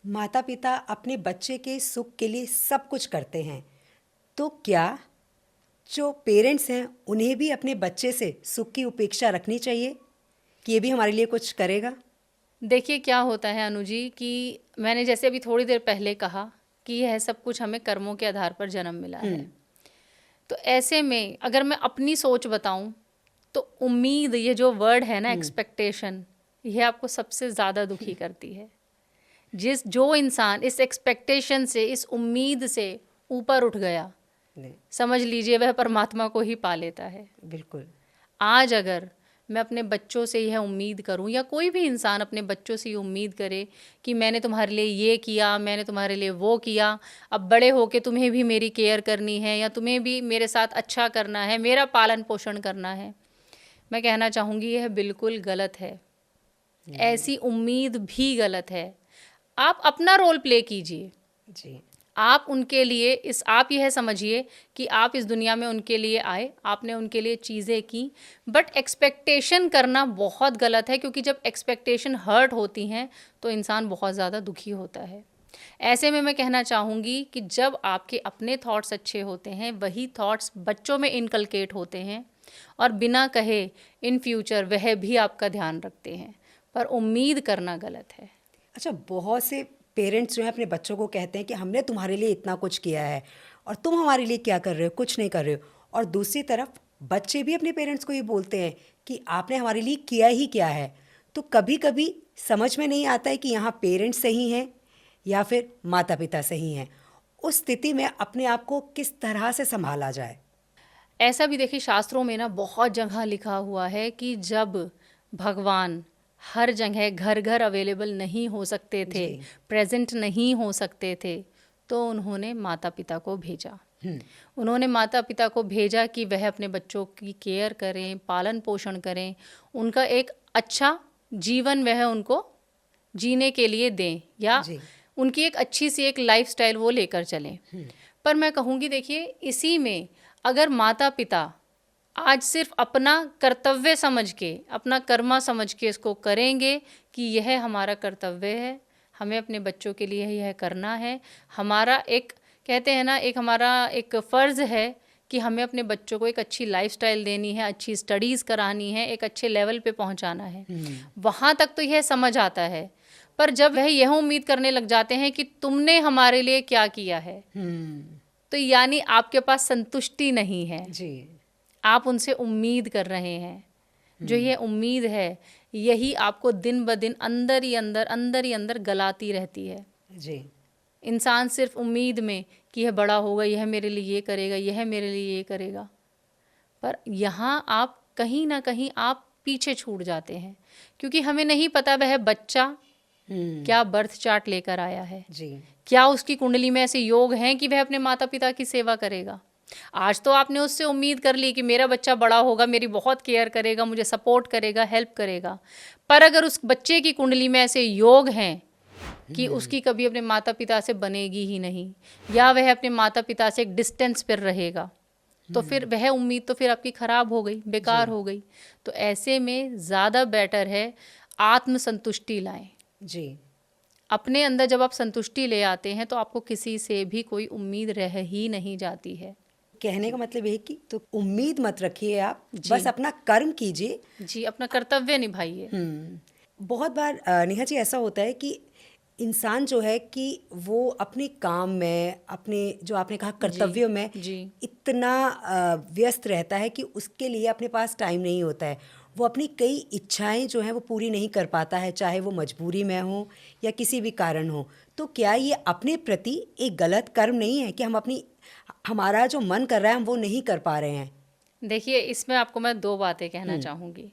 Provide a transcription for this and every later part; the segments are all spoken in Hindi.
माता पिता अपने बच्चे के सुख के लिए सब कुछ करते हैं, तो क्या जो पेरेंट्स हैं उन्हें भी अपने बच्चे से सुख की उपेक्षा रखनी चाहिए कि ये भी हमारे लिए कुछ करेगा? देखिए क्या होता है अनुजी कि मैंने जैसे अभी थोड़ी देर पहले कहा कि यह सब कुछ हमें कर्मों के आधार पर जन्म मिला है। तो ऐसे में अगर मैं अपनी सोच बताऊं तो उम्मीद, ये जो वर्ड है ना, एक्सपेक्टेशन, यह आपको सबसे ज़्यादा दुखी करती है। जो इंसान इस एक्सपेक्टेशन से, इस उम्मीद से ऊपर उठ गया, नहीं, समझ लीजिए वह परमात्मा को ही पा लेता है। बिल्कुल। आज अगर मैं अपने बच्चों से यह उम्मीद करूं, या कोई भी इंसान अपने बच्चों से ये उम्मीद करे कि मैंने तुम्हारे लिए ये किया, मैंने तुम्हारे लिए वो किया, अब बड़े होके तुम्हें भी मेरी केयर करनी है या तुम्हें भी मेरे साथ अच्छा करना है, मेरा पालन पोषण करना है, मैं कहना चाहूँगी यह बिल्कुल गलत है। ऐसी उम्मीद भी गलत है। आप अपना रोल प्ले कीजिए। जी। आप उनके लिए आप यह समझिए कि आप इस दुनिया में उनके लिए आए, आपने उनके लिए चीज़ें की, बट एक्सपेक्टेशन करना बहुत गलत है, क्योंकि जब एक्सपेक्टेशन हर्ट होती हैं तो इंसान बहुत ज़्यादा दुखी होता है। ऐसे में मैं कहना चाहूँगी कि जब आपके अपने थॉट्स अच्छे होते हैं, वही थॉट्स बच्चों में इनकलकेट होते हैं, और बिना कहे इन फ्यूचर वह भी आपका ध्यान रखते हैं, पर उम्मीद करना गलत है। अच्छा, बहुत से पेरेंट्स जो हैं अपने बच्चों को कहते हैं कि हमने तुम्हारे लिए इतना कुछ किया है और तुम हमारे लिए क्या कर रहे हो, कुछ नहीं कर रहे हो। और दूसरी तरफ बच्चे भी अपने पेरेंट्स को ये बोलते हैं कि आपने हमारे लिए किया ही क्या है। तो कभी कभी समझ में नहीं आता है कि यहाँ पेरेंट्स सही हैं या फिर माता पिता सही हैं। उस स्थिति में अपने आप को किस तरह से संभाला जाए? ऐसा भी देखिए, शास्त्रों में ना बहुत जगह लिखा हुआ है कि जब भगवान हर जगह घर घर अवेलेबल नहीं हो सकते थे, जी। प्रेजेंट नहीं हो सकते थे, तो उन्होंने माता पिता को भेजा। उन्होंने माता पिता को भेजा कि वह अपने बच्चों की केयर करें, पालन पोषण करें, उनका एक अच्छा जीवन वह उनको जीने के लिए दें, या जी। उनकी एक अच्छी सी एक लाइफस्टाइल वो लेकर चलें। पर मैं कहूँगी देखिए, इसी में अगर माता पिता आज सिर्फ अपना कर्तव्य समझ के, अपना कर्मा समझ के इसको करेंगे कि यह हमारा कर्तव्य है, हमें अपने बच्चों के लिए यह करना है, हमारा एक, कहते हैं ना, एक हमारा एक फ़र्ज़ है कि हमें अपने बच्चों को एक अच्छी लाइफस्टाइल देनी है, अच्छी स्टडीज़ करानी है, एक अच्छे लेवल पे पहुंचाना है, वहाँ तक तो यह समझ आता है। पर जब वह यह उम्मीद करने लग जाते हैं कि तुमने हमारे लिए क्या किया है, तो यानी आपके पास संतुष्टि नहीं है, जी। आप उनसे उम्मीद कर रहे हैं। जो ये उम्मीद है, यही आपको दिन ब दिन अंदर ही अंदर गलाती रहती है। जी। इंसान सिर्फ उम्मीद में कि यह बड़ा होगा, यह मेरे लिए ये करेगा, यह मेरे लिए ये करेगा, पर यहाँ आप कहीं ना कहीं आप पीछे छूट जाते हैं, क्योंकि हमें नहीं पता वह बच्चा क्या बर्थ चार्ट लेकर आया है, जी। क्या उसकी कुंडली में ऐसे योग हैं कि वह अपने माता पिता की सेवा करेगा। आज तो आपने उससे उम्मीद कर ली कि मेरा बच्चा बड़ा होगा, मेरी बहुत केयर करेगा, मुझे सपोर्ट करेगा, हेल्प करेगा, पर अगर उस बच्चे की कुंडली में ऐसे योग हैं कि उसकी कभी अपने माता पिता से बनेगी ही नहीं, या वह अपने माता पिता से एक डिस्टेंस पर रहेगा, तो फिर वह उम्मीद तो फिर आपकी खराब हो गई, बेकार हो गई। तो ऐसे में ज़्यादा बेटर है आत्मसंतुष्टि लाएं। जी। अपने अंदर जब आप संतुष्टि ले आते हैं तो आपको किसी से भी कोई उम्मीद रह ही नहीं जाती है। कहने का मतलब ये है कि तो उम्मीद मत रखिए, आप जी। बस अपना कर्म कीजिए। जी, अपना कर्तव्य निभाइए। बहुत बार नेहा जी ऐसा होता है कि इंसान जो है कि वो अपने काम में, अपने जो आपने कहा कर्तव्यों में जी। इतना व्यस्त रहता है कि उसके लिए अपने पास टाइम नहीं होता है। वो अपनी कई इच्छाएं जो हैं वो पूरी नहीं कर पाता है, चाहे वो मजबूरी में हो या किसी भी कारण हो। तो क्या ये अपने प्रति एक गलत कर्म नहीं है कि हमारा जो मन कर रहा है हम वो नहीं कर पा रहे हैं? देखिए, इसमें आपको मैं 2 बातें कहना चाहूँगी।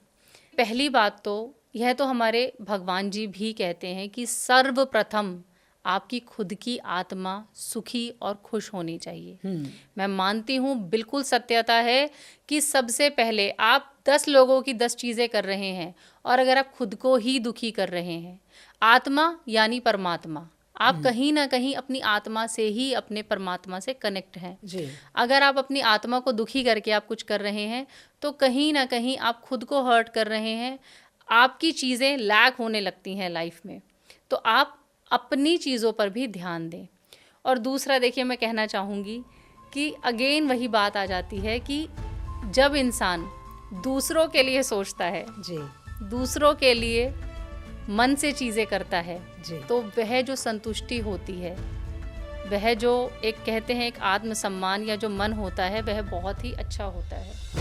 पहली बात तो यह तो हमारे भगवान जी भी कहते हैं कि सर्वप्रथम आपकी खुद की आत्मा सुखी और खुश होनी चाहिए। मैं मानती हूँ, बिल्कुल सत्यता है कि सबसे पहले आप 10 लोगों की 10 चीज़ें कर रहे हैं, और अगर आप खुद को ही दुखी कर रहे हैं, आत्मा यानी परमात्मा, आप कहीं ना कहीं अपनी आत्मा से ही अपने परमात्मा से कनेक्ट हैं। जी। अगर आप अपनी आत्मा को दुखी करके आप कुछ कर रहे हैं, तो कहीं ना कहीं आप खुद को हर्ट कर रहे हैं, आपकी चीज़ें लैक होने लगती हैं लाइफ में। तो आप अपनी चीज़ों पर भी ध्यान दें। और दूसरा देखिए, मैं कहना चाहूँगी कि अगेन वही बात आ जाती है कि जब इंसान दूसरों के लिए सोचता है, जी दूसरों के लिए मन से चीज़ें करता है, जी तो वह जो संतुष्टि होती है, वह जो एक कहते हैं एक आत्मसम्मान या जो मन होता है, वह बहुत ही अच्छा होता है।